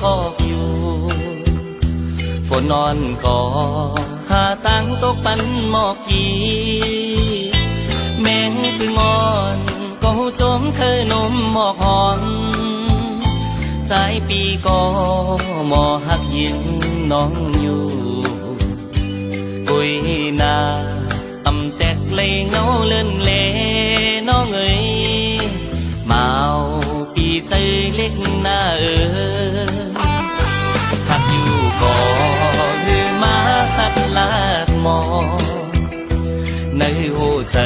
คอกอยู่ฝนนอนก่อหาตังตกปันหมอกกีแมงคืองอนก็จมเคยนมหมอกหอนสายปีก็หมอหักยิงน้องอยู่กุยนาอำแตกเลยเงาเลื่อนเลน้องเอ๋ยมาเอาปีใจเล็กหน้าหักอยู่ก่อคือมาหักลาดมอในหัวใจ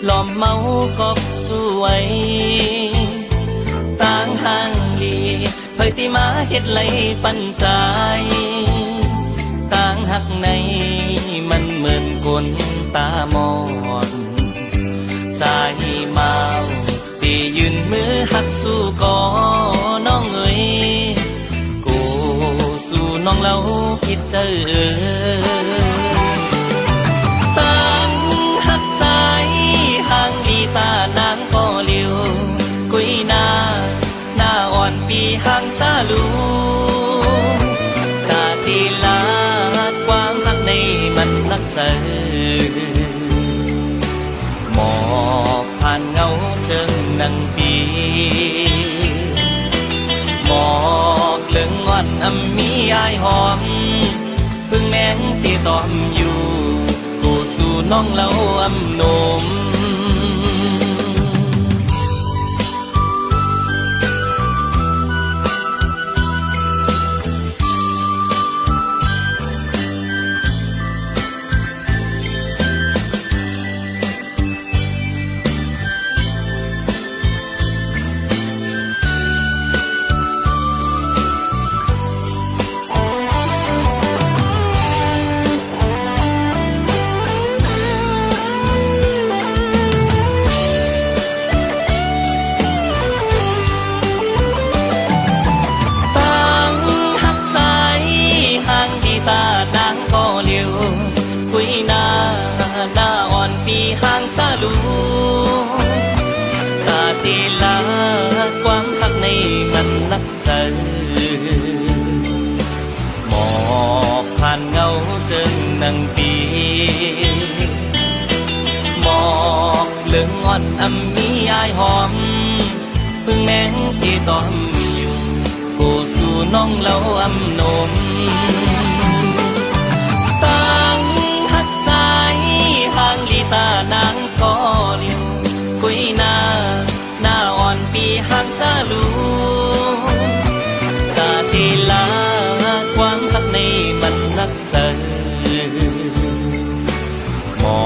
ล้อมเมากอบสวยต่างห่างลีเผยที่มาเฮ็ดไหลปันใจต่างหักในมันเหมือนคนตามอนสายเมาที่ยืนมือหักสู้ก่อน้องเอ๋ยกูสู้น้องเล่าผิดเจอตั้งหักใจห่างดีตานางก็เลี้ยวกุยหน้าอ่อนปีห่างจ้าลูตาตีลาดความหักในมันนักเจอหมอกผ่านเงาเจิงนังปีหมอกเลื่องงอนมีอายหอมพึ่งแมงที่ตอมอยู่กูสู่น้องเล่าโนมห่างจ้าลูตาตีลาความหักในมันนักเจอหมอกผ่านเงาเจิงนังปีหมอกเลื่องอ่อนมีอายหอมพึ่งแมงที่ตอมอยู่กูสู่น้องเล่าโนมห่างลีตานางก็เลี้ยวกุยหน้าอ่อนปีห่างจ้าลูตาตีลาความหักในมันนักเจอหมอ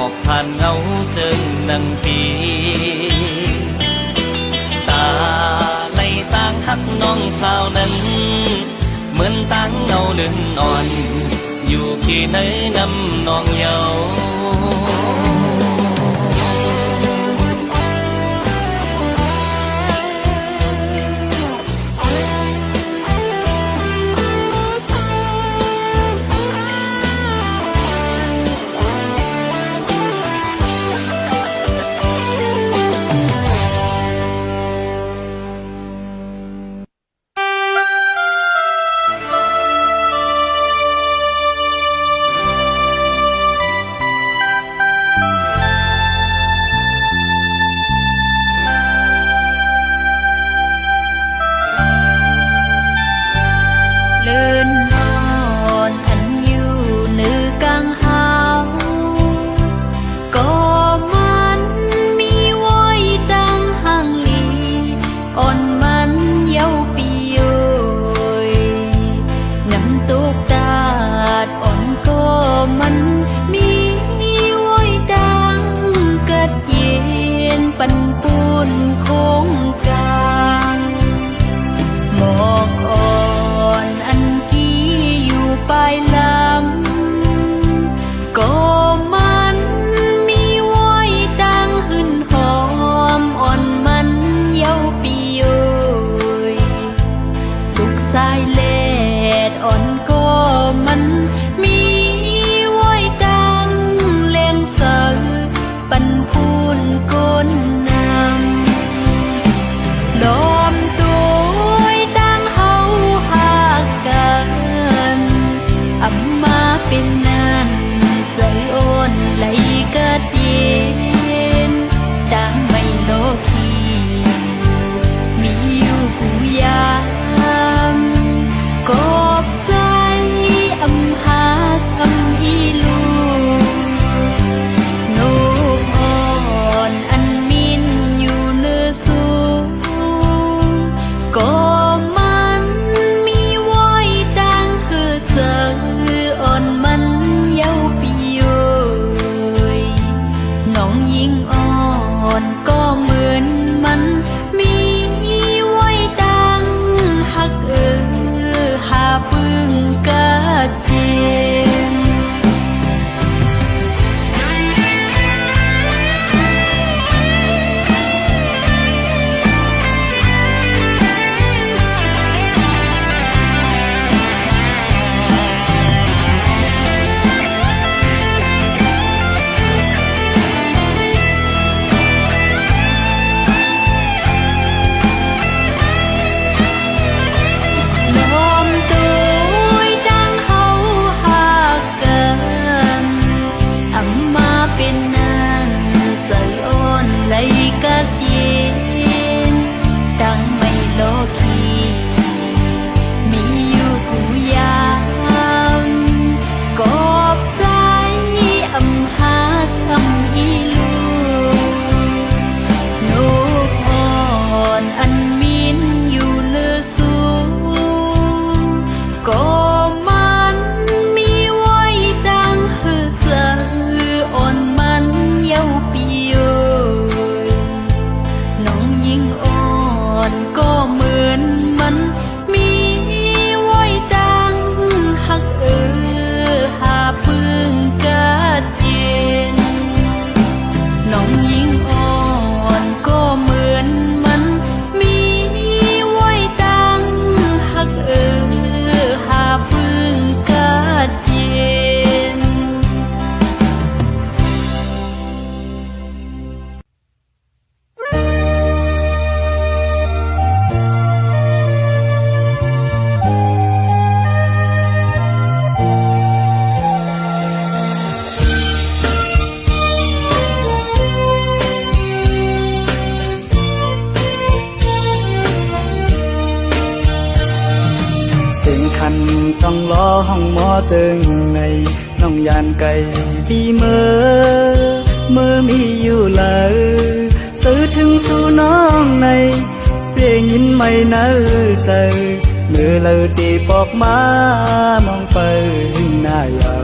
กผ่านเงาเจิงนังปีตาในต่างหักน้องสาวนั้นเหมือนต่างเงาเลื่อนอ่อนอยู่ที่ไหนนำน้องเยา สิ่งคันต้องรอห้องหมอจึงในน้องยานไก่ดีเมื่อมีอยู่เลยสื่อถึงสู่น้องในเรียงยินไม่เนื้อใจเมื่อเราตีปอกมามองไปหน้าเยา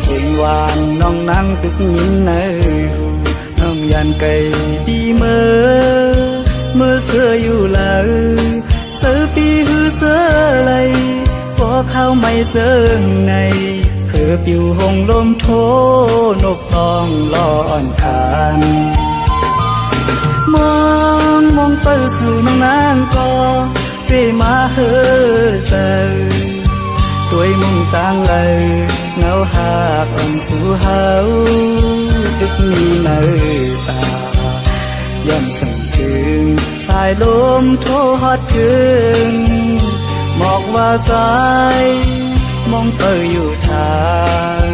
สิ่งหวานน้องนั่งตึกยินเนื้อน้องยานไก่ดีเมื่อเสื้ออยู่เลยเสือปีหือเสือไหลพอเข้าไม่เจอในเพื่อปิวหงลมโทนกตองลออ่อนคานมองไปสู่น้องนางก็เปมาเฮือเซอตัวมุงต่างเลยเงาหากอ่อนสู่เฮาตึกมีเนื้อตาย่อมสั่งถึงสายลมโทฮอดถึงบอกว่าสายมองเตยอยู่ทาง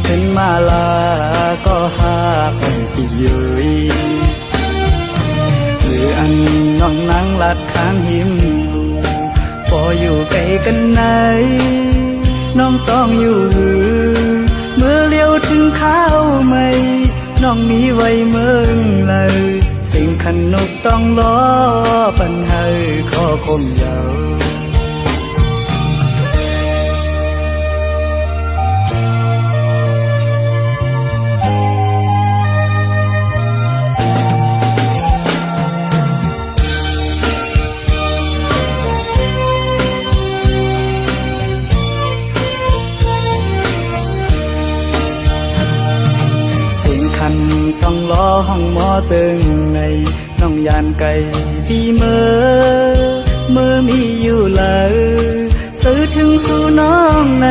เป็นมาลาก็หาคนที่ยืยหรืออันน้องนั่งลัดข้างหิมพออยู่ไกลกันไหนน้องต้องอยู่เมื่อเลี้ยวถึงข้าวไม่น้องมีไว้เมืองเลยสิ่งขันนกต้องล้อปัญหาข้อคมยาวต้องรอห้องหมอจึงในน้องยานไก่ดีเมื่อมีอยู่เลยสื่อถึงสู่น้องใน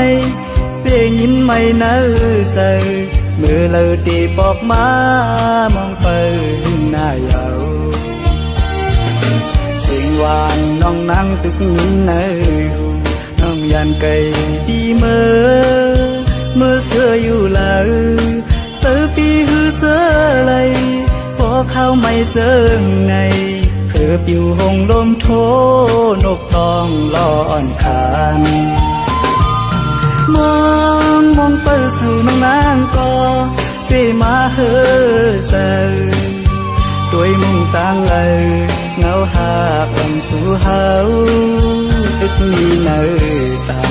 เรียงยินไม่เนื้อใจเมื่อเราตีปอกมามองไปหน้าเยาสิ่งหวานน้องนั่งตึกยินเนื้อน้องยานไก่ดีเมื่อเสื้ออยู่เลยเสือปีหือเสือไหลพอเข้าไม่เจอในเพื่อปิวหงลมโทนกตองลออ่อนคานมองไปสู่น้องนางก็เปมาเฮือเซอตัวมุงต่างเลยเงาหากอ่อนสู่เฮาตึกมีเนื้อตา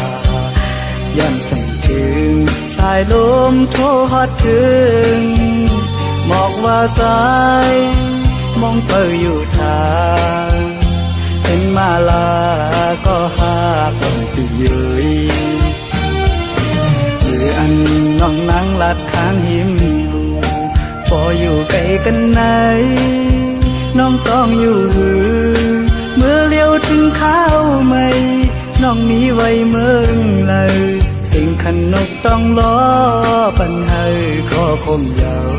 ย่ำสั่งถึงสายลมโทฮอดถึงบอกว่าสายมองเตยอยู่ทางเป็นมาลาก็หาคนที่ยืยหรืออันน้องนั่งลัดข้างหิมพออยู่ไกลกันไหนน้องต้องอยู่เมื่อเลี้ยวถึงข้าวไม่น้องมีไว้เมืองเลยสิ่งขันนกต้องล้อปัญหาข้อคมยาว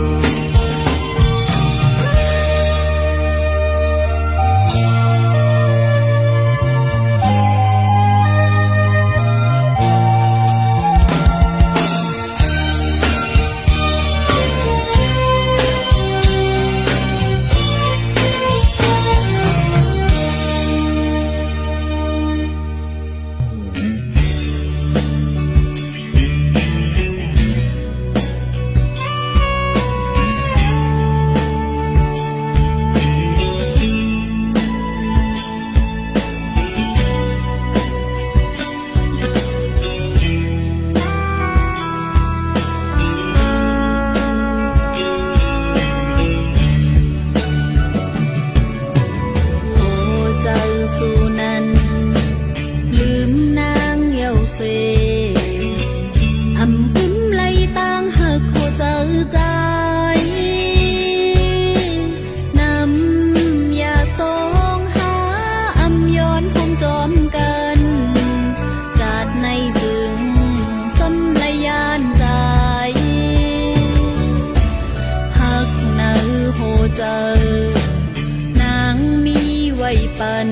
ปัน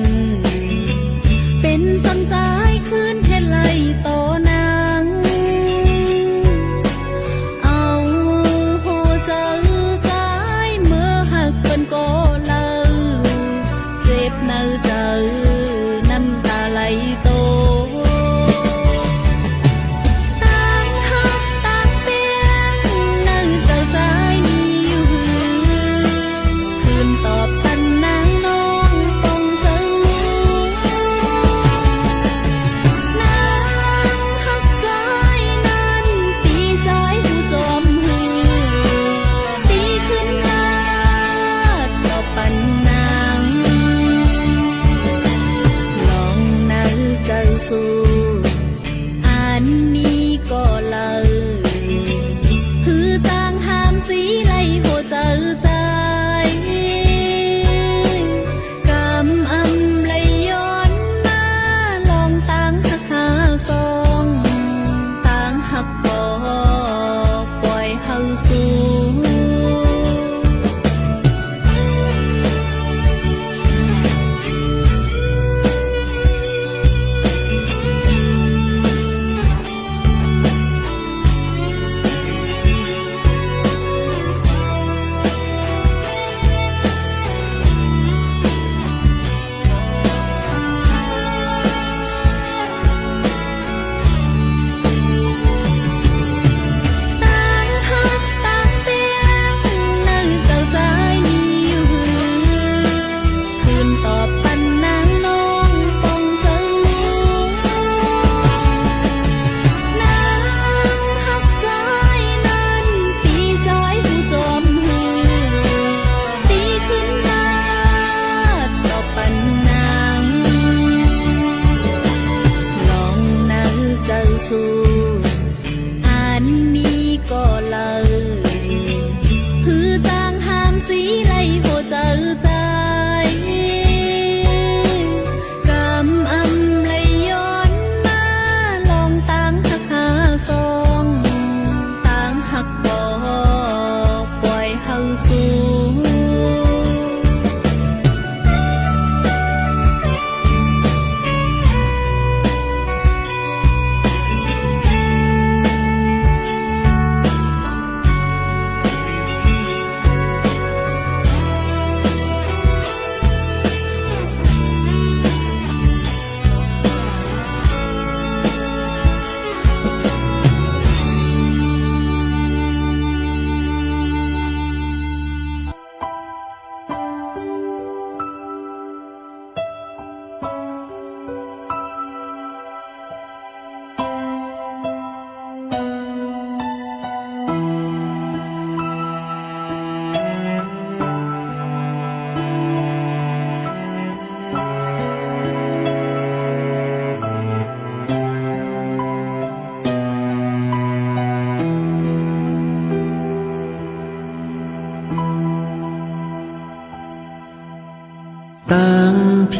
เป็นสังสายคืนเทนไลโตนางเอาโหเจอใจเมื่อหักเป็นโกเลาเจ็บเนื้อเจอน้ำตา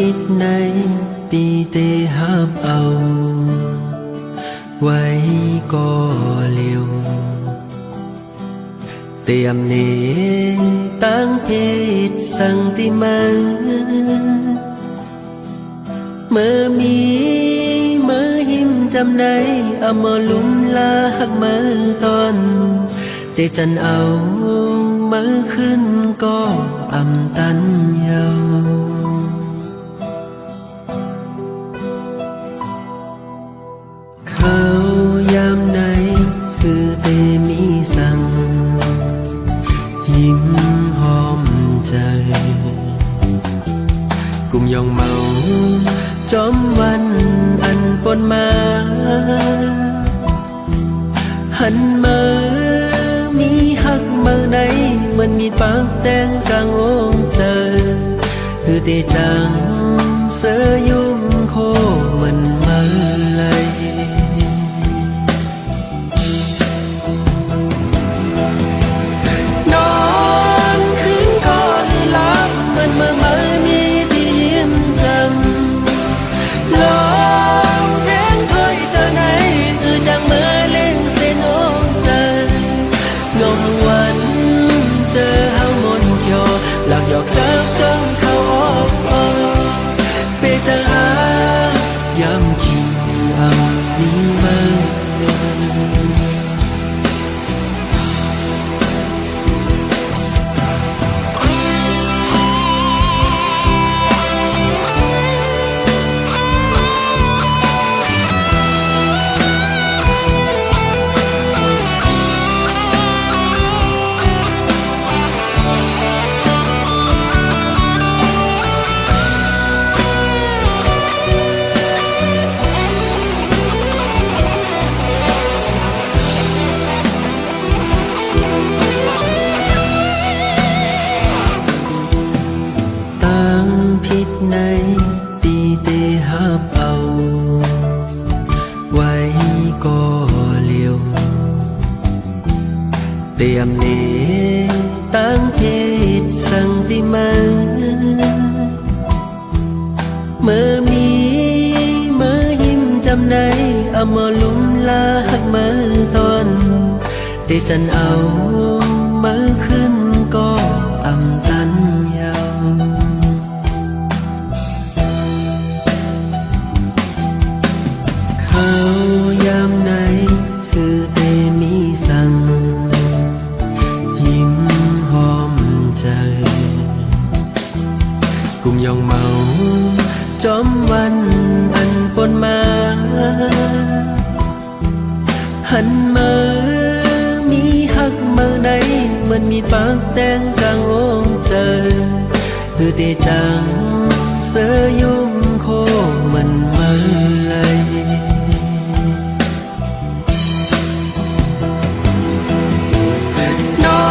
ผิดในปีเตหับเอา ไว้ก็เร็วเตรียมเนตั้งเพศสังติมันเมื่อมีเมื่อหิมจำในเอามาลุ่มลาหักมือตอนเตจันเอามือขึ้นก็อำตันเยาเขายามไหนคือเตมีสั่งยิ้มหอมใจกุมยองเมาจอมวันอันปนมาหันมามีหักมือไหนมันมีปากแดงกลางองเจอคือเตจังเสยยุ่มโคมันมาเลยนอนคืนก่อนหลับมันมามีที่ยิ้มจำลองแดงถ้อยเจอไหนคือจังเมื่อเล่งเส้นโอ้เจองงวันเจอเฮามนเกี่ยวหลักหยอกจับจ้องเขาออกเปเจอหายำคิงเอานี้มาผิดในปีเตหับเอา ไว้ก็เลี้ยวเตรียมเนตั้งเพศสังติมันเมื่อมีเมื่อหิมจำในเอามาลุ่มลาหักมือตอนเตจันเอามือขึ้นก็อำตันเยาเขายามไหนคือเตมีสั่งยิ้มหอมใจกุมยองเมาจอมวันอันปนมาหันมามีหักมือไหนมันมีปากแดงกลางองเจอคือเตจังเสยยุ่มโคมันมาเลยนอ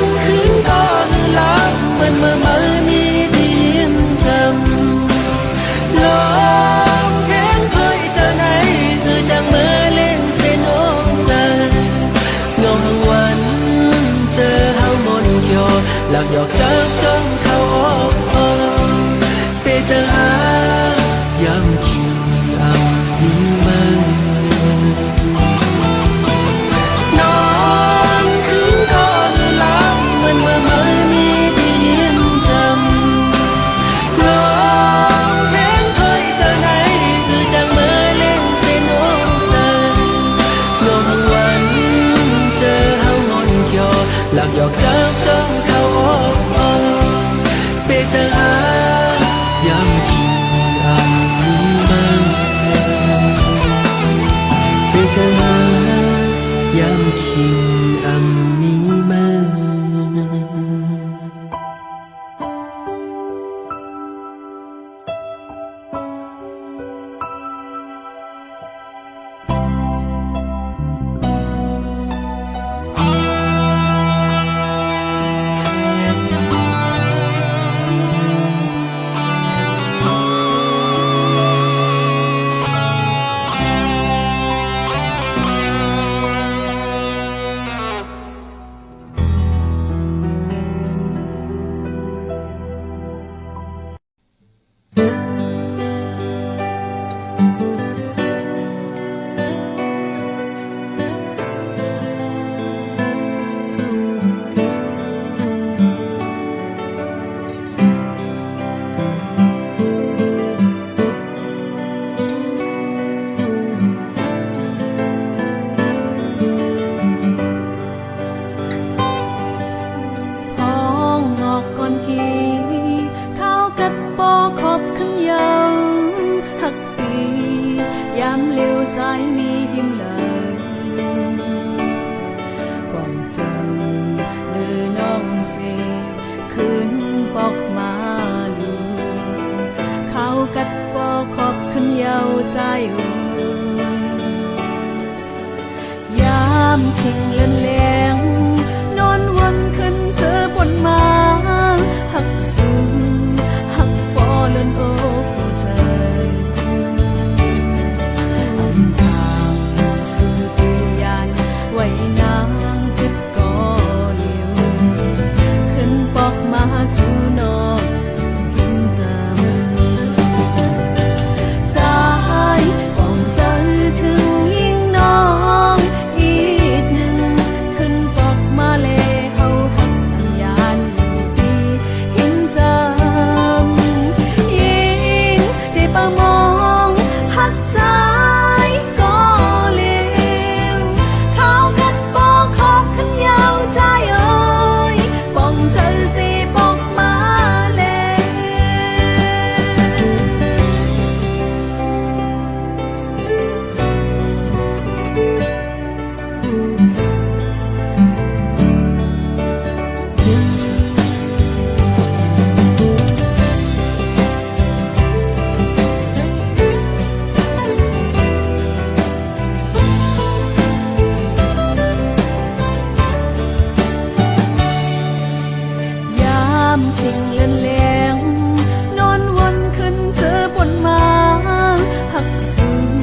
นคืนก่อนหลับมันมามีที่ยิ้มจำลองแดงถ้อยเจอไหนคือจังเมื่อเล่นเส้นโอ้เจองงวันเจอเฮามนเกี่ยวหลักหยอกจับจ้องเขาออกเปเจอหายำคิงเอานี้มาหลักหยอกจับจ้องเขาออกเปเจอหายำคิงอันนี้มาเปเจอหายำคิงอันนี้มา ใจเอ่ยยามทิ้งเลือนแหลงนอนวนขึ้นเธอบนมาหักสูงหักพอเลือนโอ้ใจอำทางสื่อตัวยานไว้นางคิดก่อเลี้ยวขึ้นปอกมาจูนอกหินจำใจป้องใจถึงยิ่งน้องอีกหนึ่งขึ้นปอกมาเลเฮาหักยานอยู่ดีหินจำยิ่งได้ประมองหักใจก็เลี้ยวเขากันบอกขอบขันยาวใจเอ่ยป้องใจสิปอกมาเลยยามทิ้งเลือนแหลงนอนวนขึ้นเธอบนมาหักสูง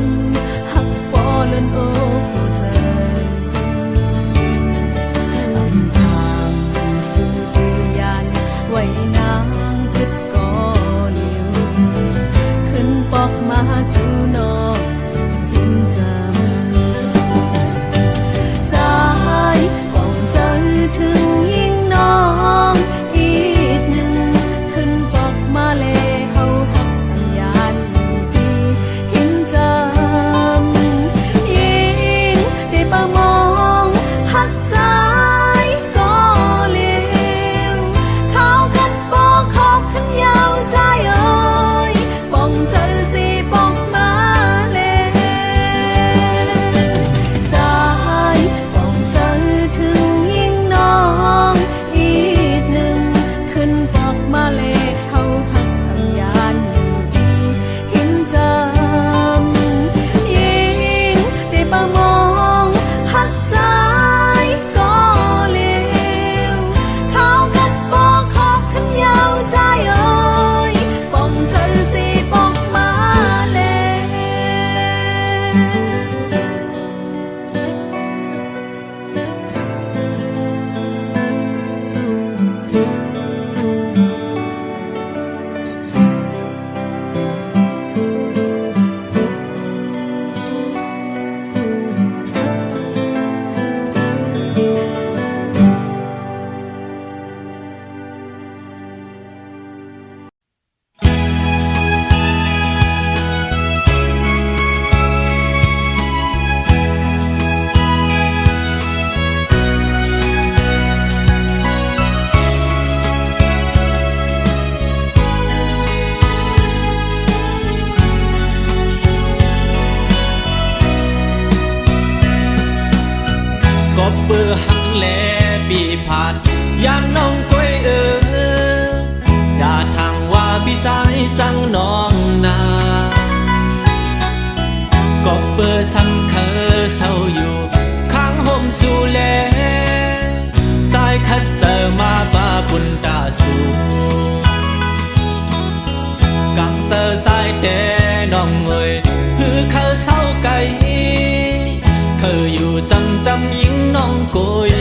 หักปอเลือนโอ้ใจอำทางสื่อตัวยานไว้นางคิดก่อเลี้ยวขึ้นปอกมาจูนอกหินจำใจป้องใจถึงยิ่งน้องอีกหนึ่งขึ้นปอกมาเลเฮาหักยานอยู่ดีหินจำยิ่งได้ประมองหักใจก็เลี้ยวเขากันบอกขอบขันยาวใจเอ่ยป้องใจสิปอกมาเลยใจป้องใจถึงยิ่งน้องอีกหนึ่งขึ้นปอกมาเลยเฮาหักยานอยู่ดีหินจำยิ่งได้ประมองหักใจก็เลี้ยวเขากันบอกขอบขันยาวใจเอ่ยป้องใจสิปอกมาเลยก็เบื่อหักแลปีผ่านยามน้องก้อยอย่าทางว่าพี่ใจจังน้องนาก็เบื่อซ้ำเคยเศร้าอยู่ข้างห่มสู่แลสายคัดเจอมาบ้าบุญตาสูกังเจอสายแต่น้องเอ่ยคือเขาเศร้าไกลเคยอยู่จำยิ่งน้องโกย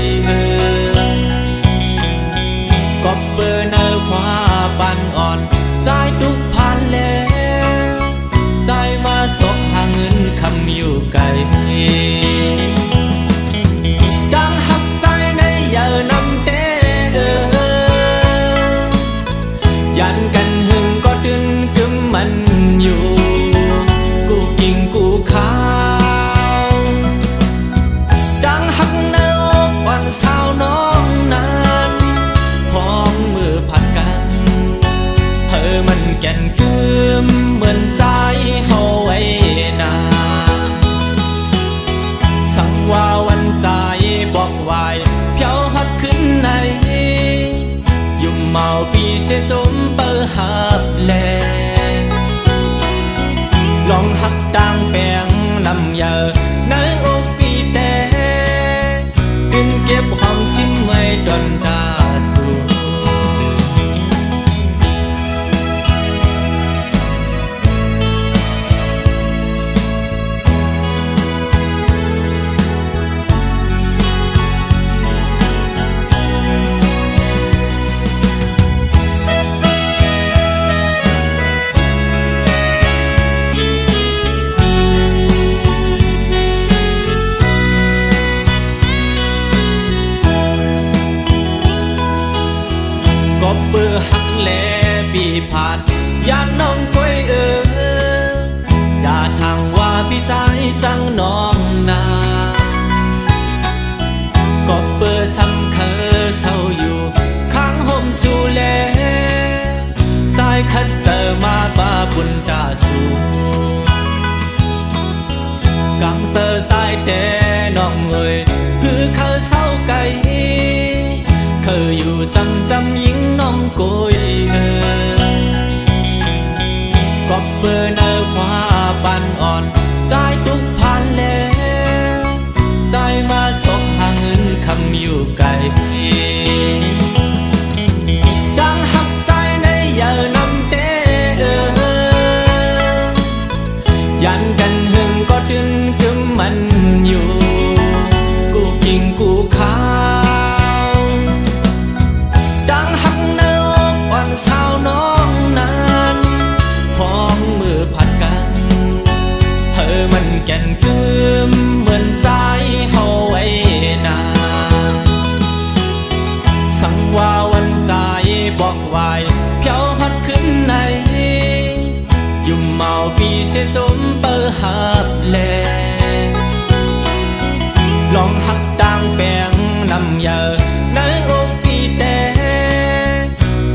คว้าปันอ่อนใจทุกพันแล้วใจมาสกหาเงินคำอยู่ไกลดังหักใจในเยอะนำเตยันกันหึงก็ดึงกึมมันอยู่กูกิงกูขาวดังหักในอกอ่อนสาวน้องนั้นพร้อมมือผัดกันเธอมันแก่นกึมเหมือนใจเฮาไว้นาสังว่าวันใจบอกไว้เพียวฮัดขึ้นในยุ่มเมาปีเสียจมเปิดหับแลลองหักดังแปงนำเยอะในอกปีแต่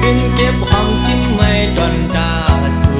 กินเก็บความซิมไม่ดอนดาสู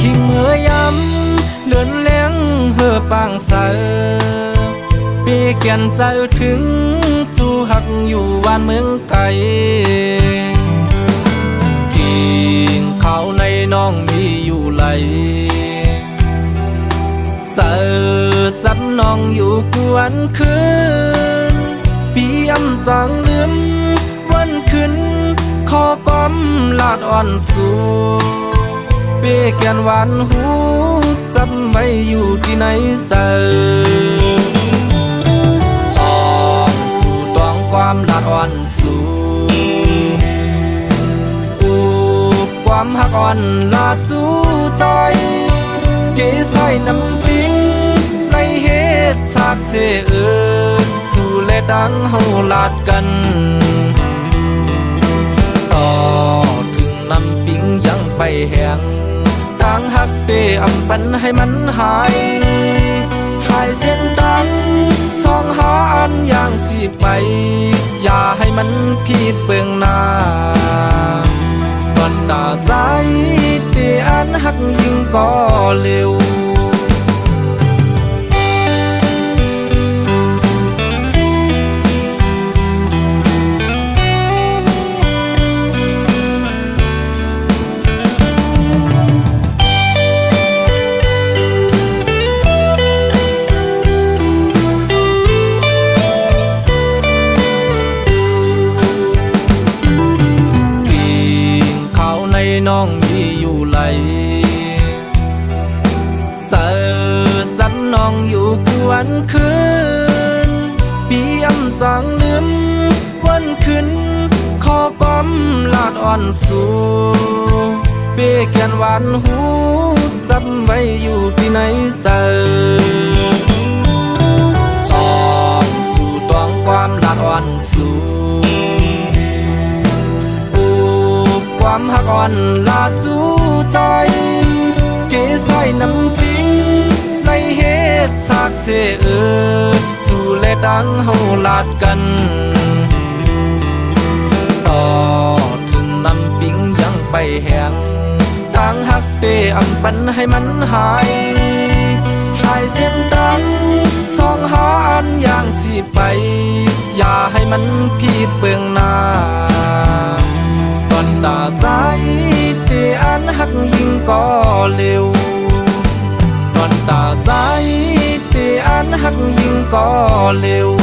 คิงเมื่อยำเลือนเลี้ยงเฮือปางเสอปีเกียนใจถึงจูหักอยู่วานเมืองไกลกิงเขาในน้องมีอยู่ไหลเสอจับน้องอยู่กวนคืนปีอำจังลืมวันคืนขอก้อมลาดอ่อนสูเปียแกนหวานหูจำไว้อยู่ที่ไหนเจอสองสู่ตองความลาดอ่อนสู่อูความหักอ่อนลาดจูใจเกยใส่น้ำปิงในเหตุฉากเสเอิญสู่เลดังเฮาลาดกันต่อถึงน้ำปิงยังไปแหงทางหักเปอำปันให้มันหายชายเส้นดังสองหาอันอย่างสิไปอย่าให้มันผิดเบืองหน้าวันตาใจเตอันหักยิ่งก็เร็วน้องมีอยู่ไหลเสิร์จันน้องอยู่กวนคืนปีอำจังลืมวันคืนขอก้อมลาดอ่อนสู่เปียแกนหวานหูจำไว้อยู่ที่ไหนเจอสองสู่ตองความลาดอ่อนสู่ความหักอ่อนลาดจูใจเกยใส่น้ำปิงในเหตุฉากเสเอิญสู่และดังเฮาลาดกันต่อถึงน้ำปิงยังไปแหงทางหักเปอำปันให้มันหายชายเส้นดังสองหาอันอย่างสิไปอย่าให้มันผิดเบืองหน้าตอนตาใจเตอันหักยิ่งก็เร็วตอนตาใจเตอันหักยิ่งก็เร็ว เ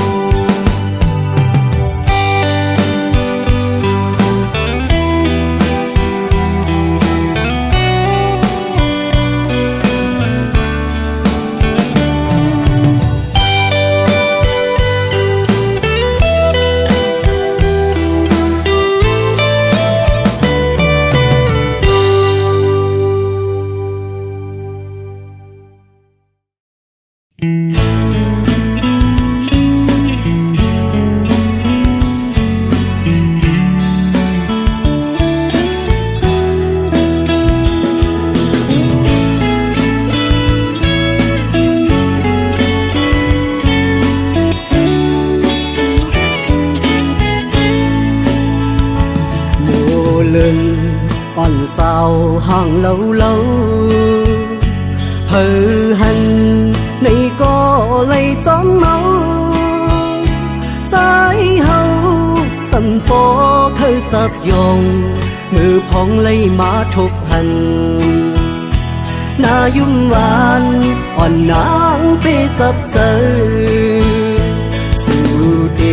ห่างlâu hờ hành này có lấy chóng máu trái hậu sân phố thơ dập dòng ngư phong lấy má thục hành na dung vàn on nắng bê dập dơสู่เด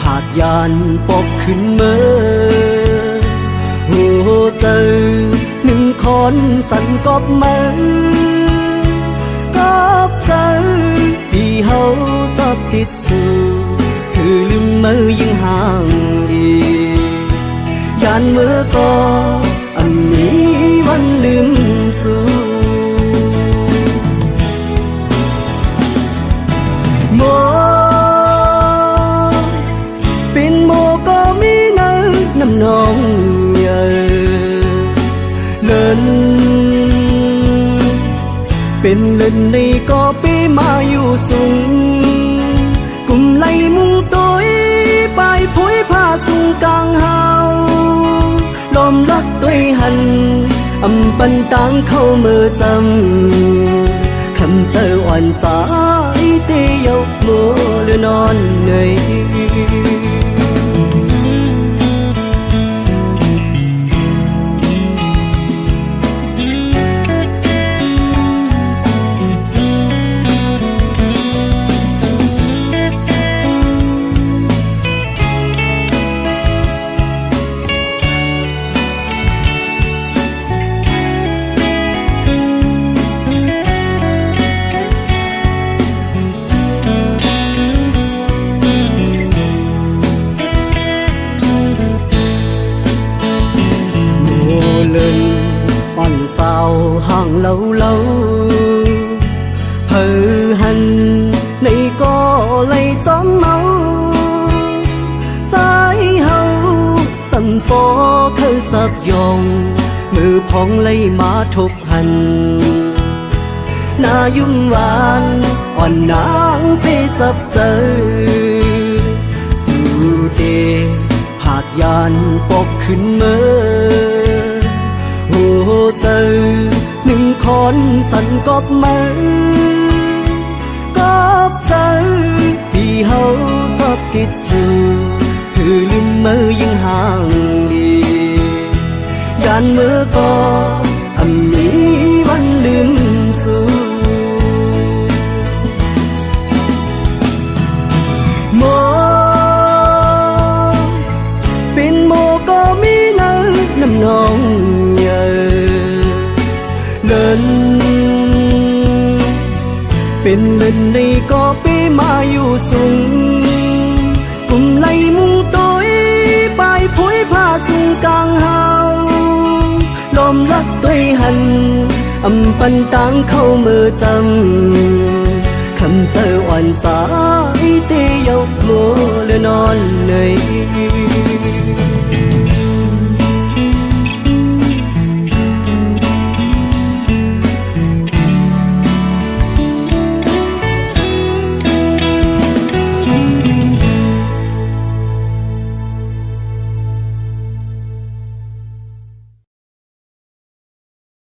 ผาดยานปกขึ้นเมื่อหัวเจอหนึ่งคนสั่นกอบมือกอบเจอที่เฮาจะติดสู่คือลืมมือยิ่งห่างอียานเมื่อก็อันนี้วันลืมสู่โมเป็นโมก็มีเนื้อน้ำนองเยอะเลินเป็นเลินในก็ไปมาอยู่สูงกุมไล่มุงตัวไปผุยผ้าสูงกลางเฮาลมรักตัวหันอำปันตังเข้ามือจำคำเจออ่อนใจเตียวมัวหรือนอนเหนื่อยอ่อนสาวห่างlâu hờ hành này có lấy chóng máu trái hậu sân phố khơi dập dòng ngư phong lấy má thục hành na dung vànอ่อนนางไปจับเจอสู่เดผาดยานปกขึ้นเมื่อหัวเจอหนึ่งคนสั่นกอบมือกอบเจอที่เฮาจะติดสู่คือลืมมือยิ่งห่างอียานมือก็อันนี้วันลืมสู่โมเป็นโมก็มีเนื้อน้ำนองเยอะเลินเป็นเลินในก็ไปมาอยู่สูงกุมไล่มุงตัวไปผุยผ้าสูงกลางเฮาลมรักตัวหันอำปันตังเข้ามือจำคำเจออ่อนใจเตียวมัวหรือนอนเหนื่อย